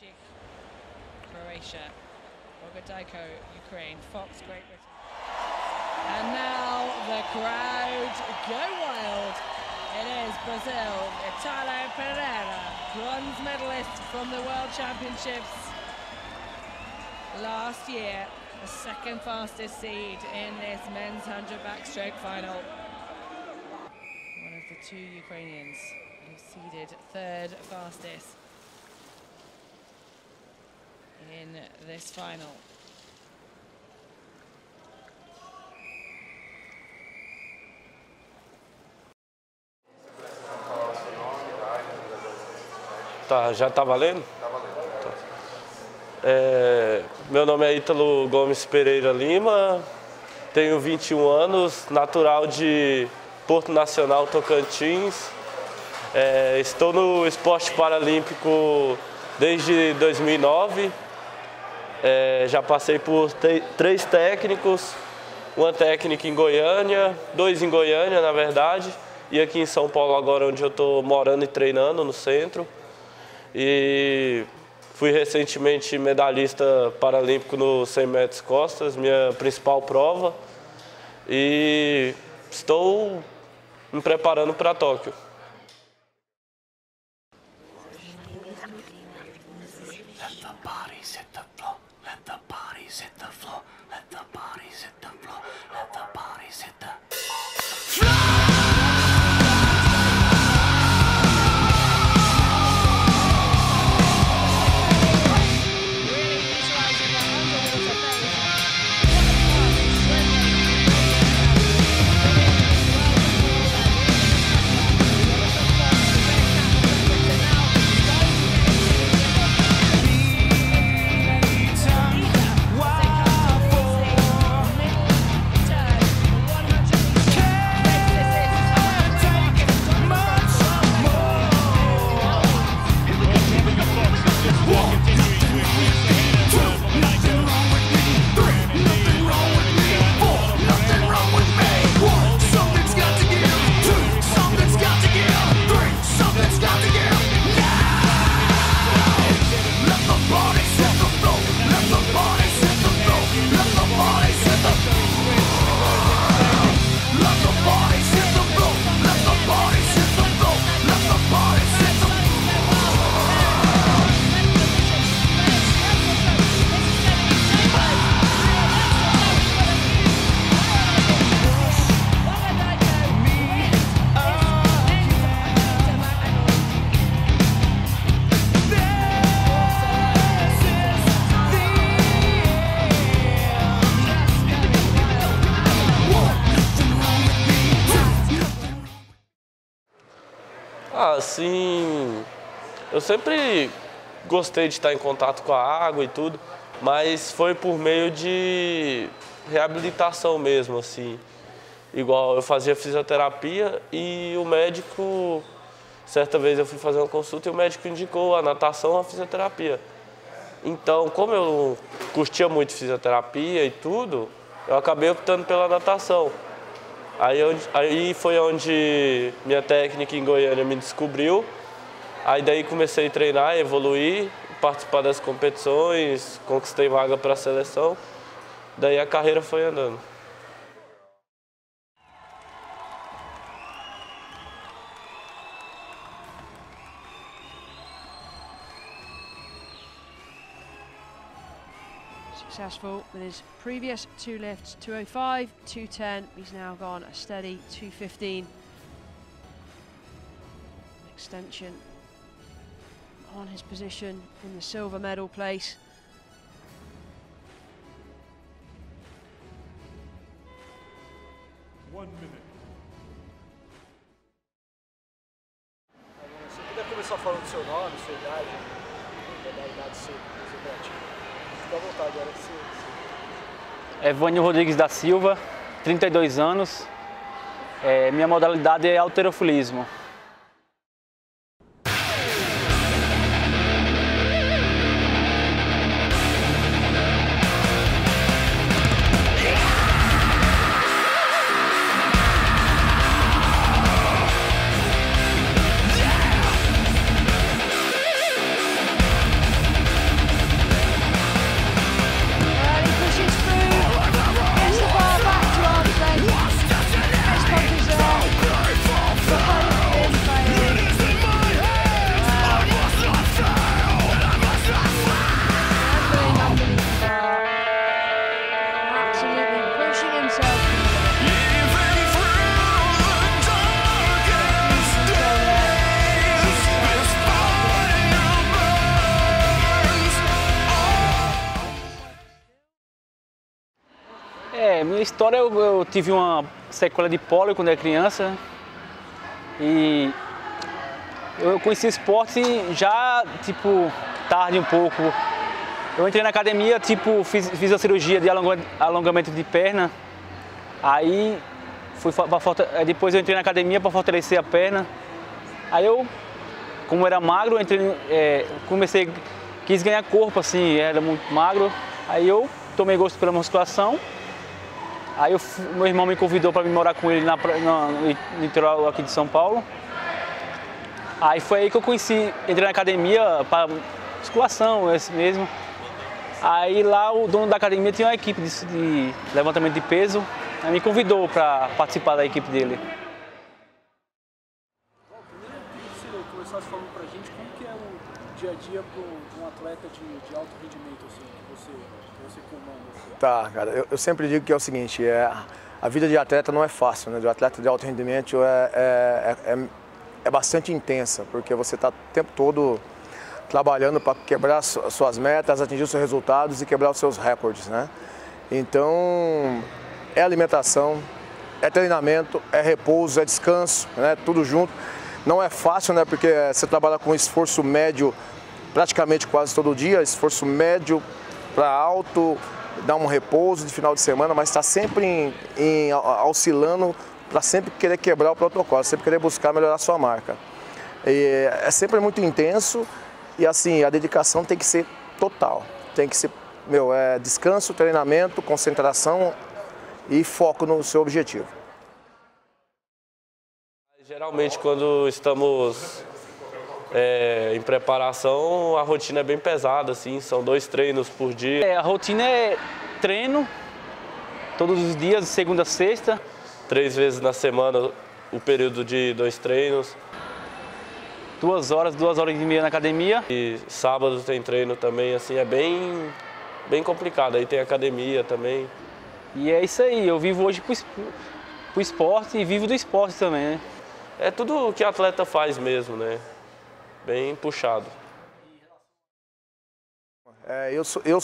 Czech, Croatia, Bogodajko, Ukraine, Fox, Great Britain. And now the crowd go wild. It is Brazil, Italo Pereira, bronze medalist from the World Championships last year, the second fastest seed in this men's 100 backstroke final. One of the two Ukrainians who seeded third fastest in this final. Tá, já tá valendo? Tá valendo. Meu nome é Ítalo Gomes Pereira Lima, tenho 21 anos, natural de Porto Nacional, Tocantins. Estou no esporte paralímpico desde 2009. Já passei por 3 técnicos, uma técnica em Goiânia, 2 em Goiânia, na verdade, e aqui em São Paulo agora, onde eu estou morando e treinando no centro. E fui recentemente medalhista paralímpico no 100 metros costas, minha principal prova, e estou me preparando para Tóquio. Assim, eu sempre gostei de estar em contato com a água e tudo, mas foi por meio de reabilitação mesmo, assim. Igual eu fazia fisioterapia e o médico, certa vez eu fui fazer uma consulta e o médico indicou a natação e a fisioterapia. Então, como eu curtia muito fisioterapia e tudo, eu acabei optando pela natação. Aí foi onde minha técnica em Goiânia me descobriu. Aí daí comecei a treinar, evoluir, participar das competições, conquistei vaga para a seleção. Daí a carreira foi andando. Successful with his previous 2 lifts, 205, 210. He's now gone a steady 215. Extension on his position in the silver medal place. Se puder começar falando seu nome, sua idade, da idade seu competitivo. Fica à vontade, era que você... Evânio Rodrigues da Silva, 32 anos. Minha modalidade é halterofilismo. Minha história, eu tive uma sequela de pólio quando era criança e eu conheci o esporte já, tipo, tarde um pouco. Eu entrei na academia, tipo, fiz a cirurgia de alongamento de perna, aí depois eu entrei na academia para fortalecer a perna. Aí eu, como era magro, quis ganhar corpo, assim, era muito magro. Aí eu tomei gosto pela musculação. Aí meu irmão me convidou para vir morar com ele no litoral aqui de São Paulo. Aí foi aí que eu entrei na academia para musculação, esse mesmo. Aí lá o dono da academia tinha uma equipe de levantamento de peso, aí me convidou para participar da equipe dele. Você começasse falando pra gente como que é o dia a dia para um atleta de alto rendimento, assim, que você comanda? Assim. Tá, cara, eu sempre digo que é o seguinte, a vida de atleta não é fácil, né? De atleta de alto rendimento é bastante intensa, porque você está o tempo todo trabalhando para quebrar suas metas, atingir os seus resultados e quebrar os seus recordes, né? Então, é alimentação, é treinamento, é repouso, é descanso, né? Tudo junto. Não é fácil, né? Porque você trabalha com esforço médio praticamente quase todo dia, esforço médio para alto, dá um repouso de final de semana, mas está sempre oscilando para sempre querer quebrar o protocolo, sempre querer buscar melhorar a sua marca. E é sempre muito intenso e assim, a dedicação tem que ser total, tem que ser, descanso, treinamento, concentração e foco no seu objetivo. Geralmente quando estamos em preparação, a rotina é bem pesada, assim, são 2 treinos por dia. A rotina é treino, todos os dias, de segunda a sexta. 3 vezes na semana, o período de 2 treinos. 2 horas e meia na academia. E sábado tem treino também, assim, é bem complicado. Aí tem academia também. E é isso aí, eu vivo hoje pro esporte e vivo do esporte também, né? É tudo o que atleta faz mesmo, né? Bem puxado. Eu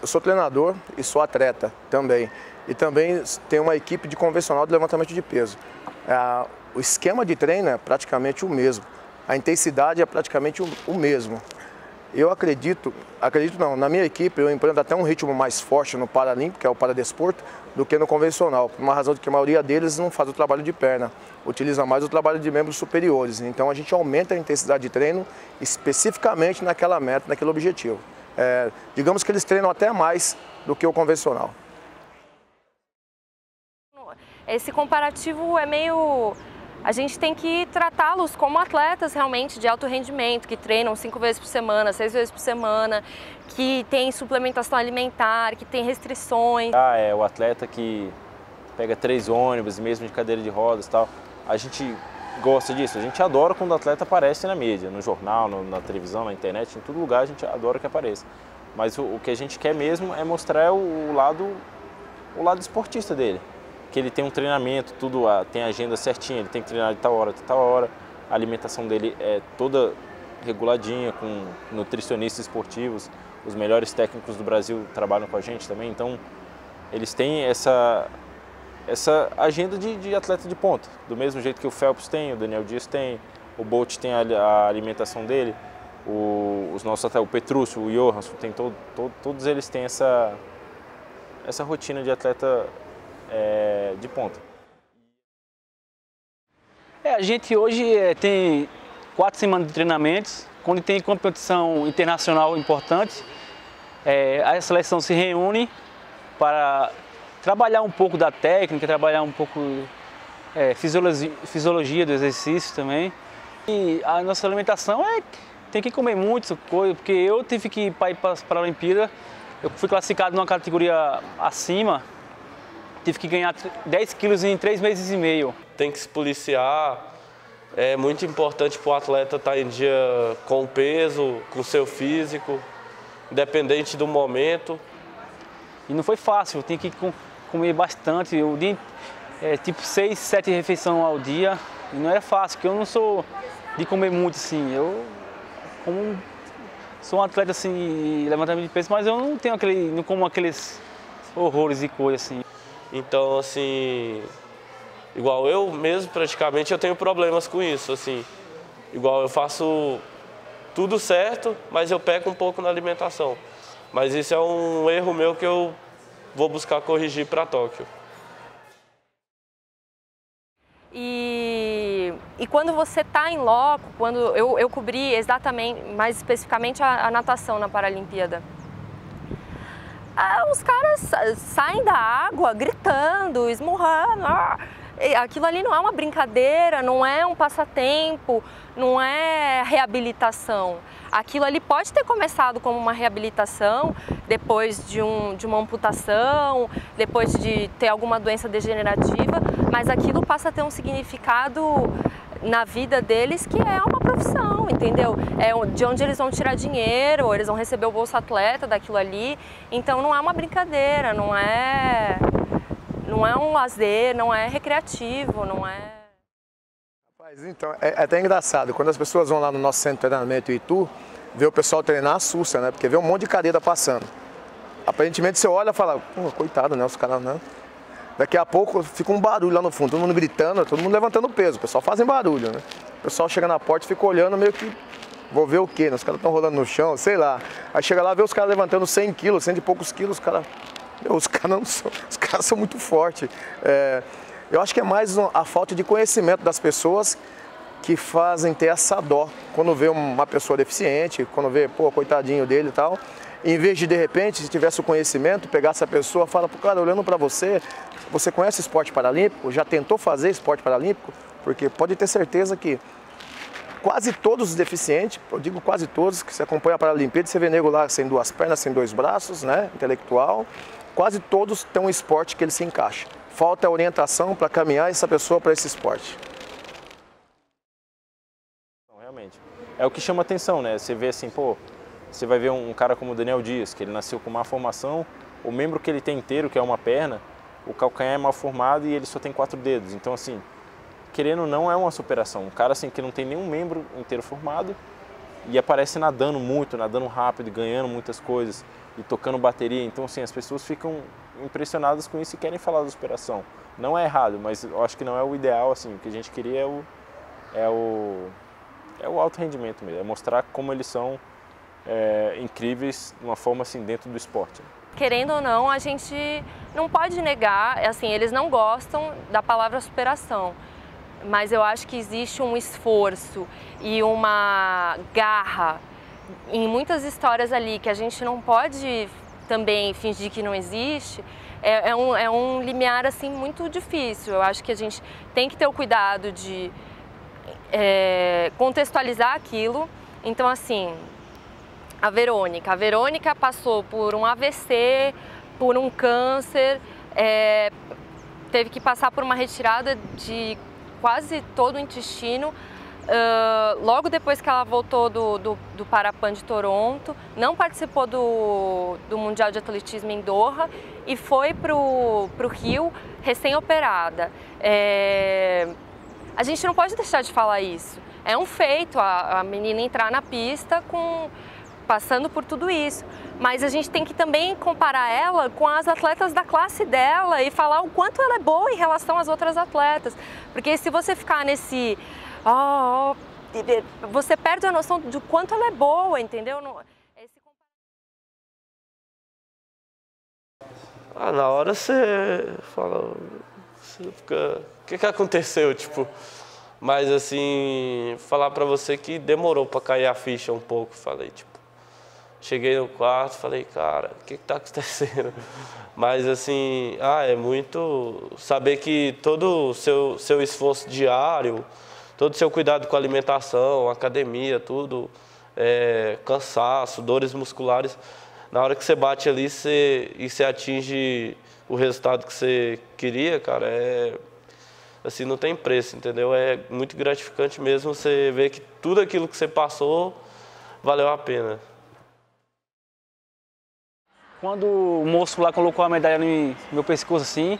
sou treinador e sou atleta também. E também tenho uma equipe de convencional de levantamento de peso. O esquema de treino é praticamente o mesmo. A intensidade é praticamente o mesmo. Eu acredito não, na minha equipe eu empreendo até um ritmo mais forte no paralímpico, que é o paradesporto, do que no convencional. Por uma razão de que a maioria deles não faz o trabalho de perna, utiliza mais o trabalho de membros superiores. Então a gente aumenta a intensidade de treino especificamente naquela meta, naquele objetivo. Digamos que eles treinam até mais do que o convencional. Esse comparativo é meio... A gente tem que tratá-los como atletas realmente de alto rendimento, que treinam 5 vezes por semana, 6 vezes por semana, que tem suplementação alimentar, que tem restrições. É o atleta que pega 3 ônibus, mesmo de cadeira de rodas e tal. A gente gosta disso, a gente adora quando o atleta aparece na mídia, no jornal, na televisão, na internet, em todo lugar a gente adora que apareça. Mas o que a gente quer mesmo é mostrar o lado esportista dele. Que ele tem um treinamento, tem a agenda certinha, ele tem que treinar de tal hora, a alimentação dele é toda reguladinha, com nutricionistas esportivos, os melhores técnicos do Brasil trabalham com a gente também, então eles têm essa agenda de atleta de ponta, do mesmo jeito que o Phelps tem, o Daniel Dias tem, o Bolt tem a alimentação dele, os nossos atletas, o Petrúcio, o Johansson, todos eles têm essa rotina de atleta de ponta. A gente hoje tem 4 semanas de treinamentos, quando tem competição internacional importante, a seleção se reúne para trabalhar um pouco da técnica, trabalhar um pouco fisiologia do exercício também. E a nossa alimentação tem que comer muito coisa, porque eu tive que ir para a Olimpíada, eu fui classificado numa categoria acima, tive que ganhar 10 quilos em 3 meses e meio. Tem que se policiar, é muito importante para o atleta estar em dia com o peso, com o seu físico, independente do momento. E não foi fácil, eu tinha que comer bastante, tipo 6, 7 refeições ao dia, e não era fácil, porque eu não sou de comer muito assim, sou um atleta assim, levantamento de peso, mas eu não como aqueles horrores e coisas assim. Então, assim, igual eu mesmo, praticamente, eu tenho problemas com isso, assim. Igual eu faço tudo certo, mas eu peco um pouco na alimentação. Mas isso é um erro meu que eu vou buscar corrigir para Tóquio. E quando você está em loco, quando eu cobri exatamente, mais especificamente a natação na Paralimpíada, os caras saem da água gritando, esmurrando. Aquilo ali não é uma brincadeira, não é um passatempo, não é reabilitação. Aquilo ali pode ter começado como uma reabilitação, depois de uma amputação, depois de ter alguma doença degenerativa, mas aquilo passa a ter um significado na vida deles que é uma profissão, entendeu? É de onde eles vão tirar dinheiro, eles vão receber o Bolsa Atleta daquilo ali. Então não é uma brincadeira, não é um lazer, não é recreativo, não é... Mas então, é até engraçado, quando as pessoas vão lá no nosso centro de treinamento Itu, vê o pessoal treinar, assusta, né? Porque vê um monte de cadeira passando. Aparentemente você olha e fala, coitado, né? Os caras, né? Daqui a pouco fica um barulho lá no fundo, todo mundo gritando, todo mundo levantando peso, o pessoal fazem barulho, né? O pessoal chega na porta e fica olhando meio que, vou ver o quê? Os caras estão rolando no chão, sei lá. Aí chega lá, vê os caras levantando 100 quilos, 100 e poucos quilos, os caras são muito fortes. Eu acho que é mais a falta de conhecimento das pessoas que fazem ter essa dó. Quando vê uma pessoa deficiente, quando vê, coitadinho dele e tal, em vez de repente, se tivesse o conhecimento, pegar essa pessoa e falar, cara, olhando para você, você conhece esporte paralímpico? Já tentou fazer esporte paralímpico? Porque pode ter certeza que quase todos os deficientes, eu digo quase todos, que se acompanha a Paralimpíada, você vê nego lá sem 2 pernas, sem 2 braços, né, intelectual, quase todos têm um esporte que ele se encaixa. Falta orientação para caminhar essa pessoa para esse esporte. Realmente. É o que chama atenção, né? Você vê assim, você vai ver um cara como o Daniel Dias, que ele nasceu com má formação, o membro que ele tem inteiro, que é uma perna, o calcanhar é mal formado e ele só tem 4 dedos. Então, assim, querendo ou não, é uma superação. Um cara assim que não tem nenhum membro inteiro formado e aparece nadando muito, nadando rápido, ganhando muitas coisas e tocando bateria. Então, assim, as pessoas ficam impressionadas com isso e querem falar da superação. Não é errado, mas eu acho que não é o ideal, assim. O que a gente queria é o alto rendimento mesmo, é mostrar como eles são incríveis de uma forma assim dentro do esporte. Querendo ou não, a gente não pode negar, assim, eles não gostam da palavra superação, mas eu acho que existe um esforço e uma garra em muitas histórias ali que a gente não pode também fingir que não existe. É um limiar assim muito difícil. Eu acho que a gente tem que ter o cuidado de contextualizar aquilo. Então, assim, a Verônica passou por um AVC, por um câncer, teve que passar por uma retirada de quase todo o intestino. Logo depois que ela voltou do Parapan de Toronto, não participou do Mundial de Atletismo em Doha e foi para o Rio recém-operada. A gente não pode deixar de falar isso. É um feito a menina entrar na pista passando por tudo isso. Mas a gente tem que também comparar ela com as atletas da classe dela e falar o quanto ela é boa em relação às outras atletas. Porque se você ficar nesse... você perde a noção de quanto ela é boa, entendeu? Na hora você fala... Você fica... O que aconteceu, tipo... Mas, assim, falar pra você que demorou pra cair a ficha um pouco. Falei, tipo... Cheguei no quarto, falei, cara, o que tá acontecendo? Mas, assim, é muito... Saber que todo o seu esforço diário, todo o seu cuidado com a alimentação, academia, tudo, cansaço, dores musculares, na hora que você bate ali e você atinge o resultado que você queria, cara, assim, não tem preço, entendeu? É muito gratificante mesmo você ver que tudo aquilo que você passou valeu a pena. Quando o moço lá colocou a medalha no meu pescoço assim,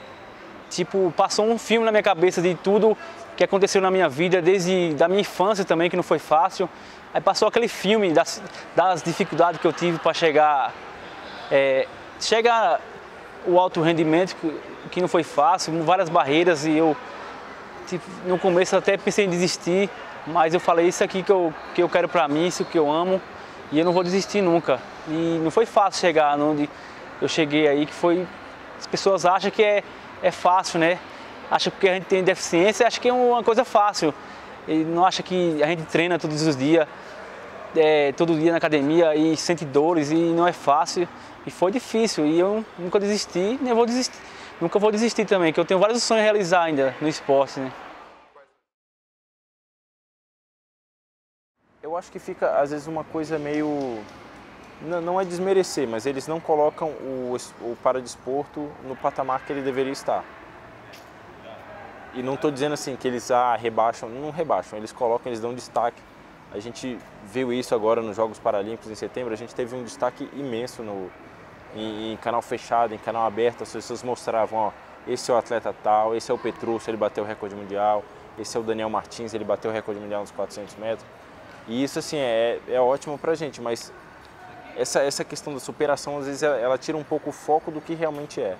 tipo, passou um filme na minha cabeça de tudo que aconteceu na minha vida, desde da minha infância também, que não foi fácil. Aí passou aquele filme das dificuldades que eu tive para chegar o alto rendimento, que não foi fácil, várias barreiras, e eu no começo até pensei em desistir, mas eu falei, isso aqui que eu quero para mim, isso que eu amo, e eu não vou desistir nunca. E não foi fácil chegar onde eu cheguei aí, que foi... As pessoas acham que é fácil, né? Acham que a gente tem deficiência, acham que é uma coisa fácil. E não acha que a gente treina todos os dias, todo dia na academia, e sente dores, e não é fácil. E foi difícil, e eu nunca desisti, nem vou desistir. Nunca vou desistir também, que eu tenho vários sonhos a realizar ainda no esporte, né? Eu acho que fica, às vezes, uma coisa meio... Não é desmerecer, mas eles não colocam o paradesporto no patamar que ele deveria estar. E não estou dizendo assim que eles rebaixam, não rebaixam, eles colocam, eles dão destaque. A gente viu isso agora nos Jogos Paralímpicos em setembro, a gente teve um destaque imenso em canal fechado, em canal aberto, as pessoas mostravam, ó, esse é o atleta tal, esse é o Petrúcio, ele bateu o recorde mundial, esse é o Daniel Martins, ele bateu o recorde mundial nos 400 metros. E isso, assim, é ótimo pra gente, mas essa questão da superação, às vezes, ela tira um pouco o foco do que realmente é.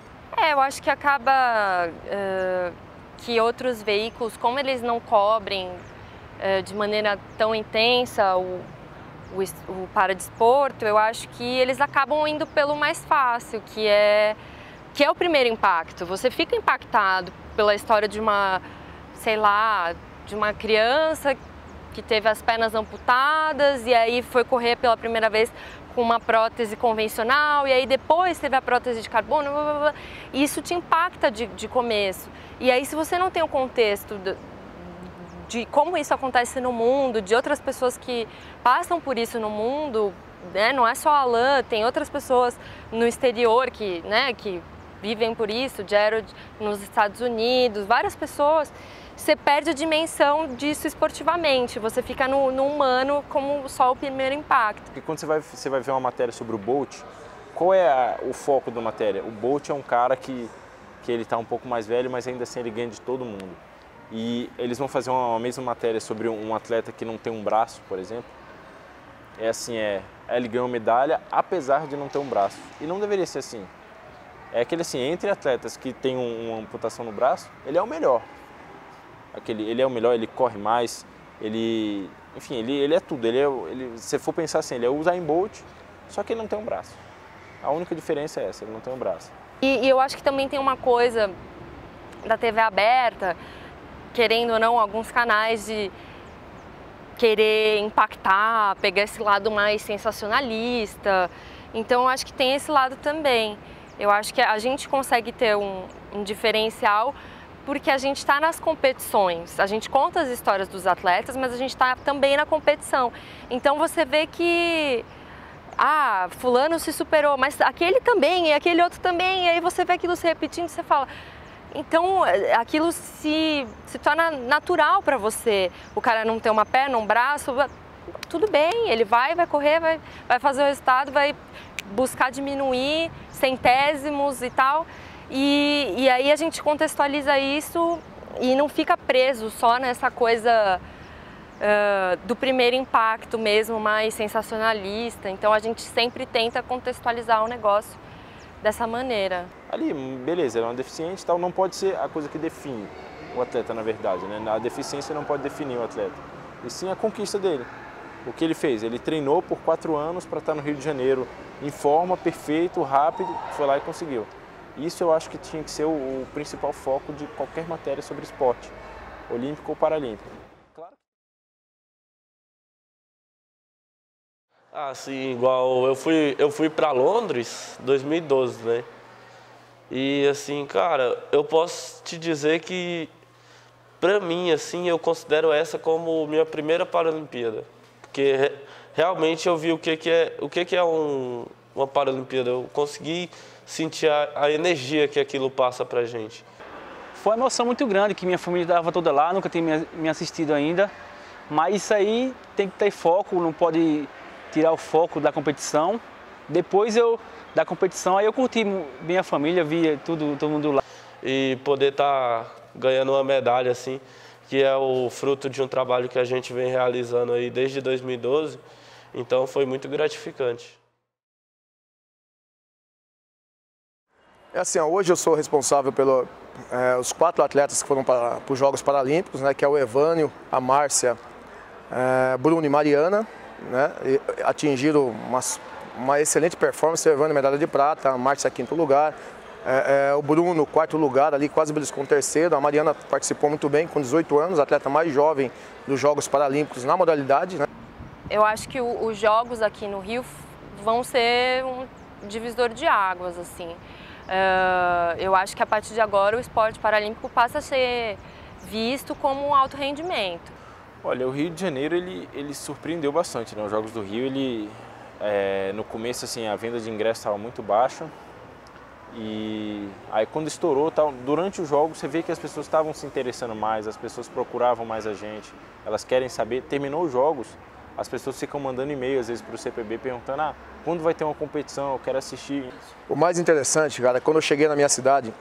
Eu acho que acaba que outros veículos, como eles não cobrem de maneira tão intensa o paradesporto, eu acho que eles acabam indo pelo mais fácil, que é o primeiro impacto. Você fica impactado pela história de uma, sei lá, de uma criança que teve as pernas amputadas e aí foi correr pela primeira vez com uma prótese convencional e aí depois teve a prótese de carbono, blá, blá, blá, e isso te impacta de começo. E aí se você não tem o contexto de como isso acontece no mundo, de outras pessoas que passam por isso no mundo, né? Não é só a Alain, tem outras pessoas no exterior que vivem por isso, Jared nos Estados Unidos, várias pessoas, você perde a dimensão disso esportivamente, você fica no humano como só o primeiro impacto. E quando você vai ver uma matéria sobre o Bolt, qual é o foco da matéria? O Bolt é um cara que ele está um pouco mais velho, mas ainda assim ele ganha de todo mundo. E eles vão fazer uma mesma matéria sobre um atleta que não tem um braço, por exemplo. Ele ganhou medalha apesar de não ter um braço. E não deveria ser assim. É aquele assim, entre atletas que tem uma amputação no braço, ele é o melhor. Ele é o melhor, ele corre mais, ele é tudo. Se for pensar assim, ele é o Usain Bolt, só que ele não tem um braço. A única diferença é essa, ele não tem um braço. E eu acho que também tem uma coisa da TV aberta, querendo ou não, alguns canais de querer impactar, pegar esse lado mais sensacionalista. Então eu acho que tem esse lado também. Eu acho que a gente consegue ter um diferencial porque a gente está nas competições. A gente conta as histórias dos atletas, mas a gente está também na competição. Então você vê que fulano se superou, mas aquele também, e aquele outro também, e aí você vê aquilo se repetindo e você fala... Então, aquilo se torna natural para você. O cara não ter uma perna, um braço, tudo bem, ele vai correr, vai fazer o resultado, vai buscar diminuir centésimos e tal. E aí a gente contextualiza isso e não fica preso só nessa coisa do primeiro impacto mesmo, mais sensacionalista. Então, a gente sempre tenta contextualizar o negócio dessa maneira. Ali, beleza, ele é uma deficiente, tal, não pode ser a coisa que define o atleta, na verdade, né? A deficiência não pode definir o atleta, e sim a conquista dele. O que ele fez? Ele treinou por 4 anos para estar no Rio de Janeiro, em forma, perfeito, rápido, foi lá e conseguiu. Isso eu acho que tinha que ser o principal foco de qualquer matéria sobre esporte, olímpico ou paralímpico. Claro. Assim, igual eu fui para Londres em 2012, né? E assim, cara, eu posso te dizer que para mim, assim, eu considero essa como minha primeira Paralimpíada, porque realmente eu vi o que é uma Paralimpíada. Eu consegui sentir a energia que aquilo passa pra gente. Foi uma emoção muito grande, que minha família estava toda lá, nunca tinha me assistido ainda, mas isso aí tem que ter foco, não pode tirar o foco da competição. Depois da competição, aí eu curti minha família, via todo mundo lá. E poder estar ganhando uma medalha, assim, que é o fruto de um trabalho que a gente vem realizando aí desde 2012, então foi muito gratificante. É assim, hoje eu sou responsável pelos 4 atletas que foram para os Jogos Paralímpicos, né, que é o Evânio, a Márcia, Bruno e Mariana, né, e atingiram uma excelente performance. O Evânio, medalha de prata, a Márcia, 5º lugar, o Bruno, 4º lugar, ali quase beliscou 3º. A Mariana participou muito bem, com 18 anos, atleta mais jovem dos Jogos Paralímpicos na modalidade, né. Eu acho que os Jogos aqui no Rio vão ser um divisor de águas, assim. Eu acho que a partir de agora o esporte paralímpico passa a ser visto como um alto rendimento. Olha, o Rio de Janeiro ele surpreendeu bastante, né? Os Jogos do Rio, no começo assim, a venda de ingressos estava muito baixa e aí quando estourou, durante os Jogos você vê que as pessoas estavam se interessando mais, as pessoas procuravam mais a gente, elas querem saber. Terminou os Jogos, as pessoas ficam mandando e-mail às vezes para o CPB perguntando quando vai ter uma competição, eu quero assistir. O mais interessante, cara, quando eu cheguei na minha cidade,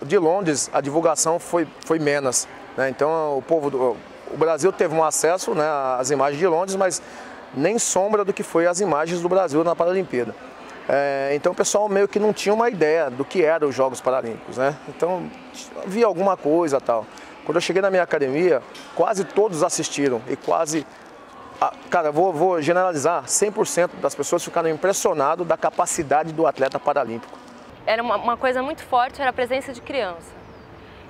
de Londres a divulgação foi menos, né? Então o Brasil teve um acesso, né, às imagens de Londres, mas nem sombra do que foi as imagens do Brasil na Paralimpíada. Então o pessoal meio que não tinha uma ideia do que eram os Jogos Paralímpicos, né? Então via alguma coisa tal. Quando eu cheguei na minha academia, quase todos assistiram e quase... Cara, vou generalizar, 100% das pessoas ficaram impressionadas da capacidade do atleta paralímpico. Era uma coisa muito forte, era a presença de criança.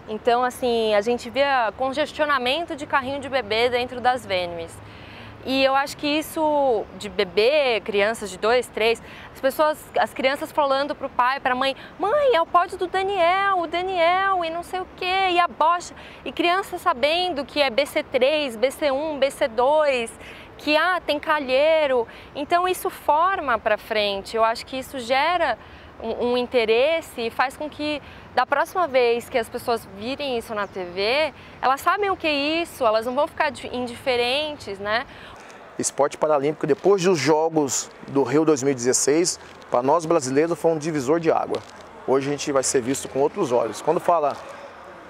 Então, assim, a gente via congestionamento de carrinho de bebê dentro das venues. E eu acho que isso de bebê, crianças de 2, 3, as crianças falando pro pai, pra mãe, é o pódio do Daniel, o Daniel e não sei o quê, e a bocha. E criança sabendo que é BC3, BC1, BC2, que tem calheiro. Então isso forma pra frente, eu acho que isso gera um interesse e faz com que da próxima vez que as pessoas virem isso na TV, elas sabem o que é isso, elas não vão ficar indiferentes, né? Esporte paralímpico, depois dos Jogos do Rio 2016, para nós brasileiros foi um divisor de água. Hoje a gente vai ser visto com outros olhos. Quando fala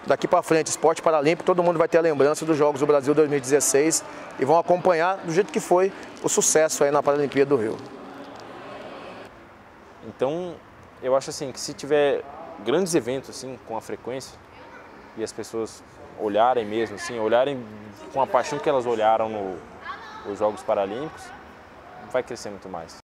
daqui para frente esporte paralímpico, todo mundo vai ter a lembrança dos Jogos do Brasil 2016 e vão acompanhar do jeito que foi o sucesso aí na Paralimpíada do Rio. Então, eu acho assim que se tiver grandes eventos assim com a frequência e as pessoas olharem mesmo assim, olharem com a paixão que elas olharam nos Jogos Paralímpicos, vai crescer muito mais.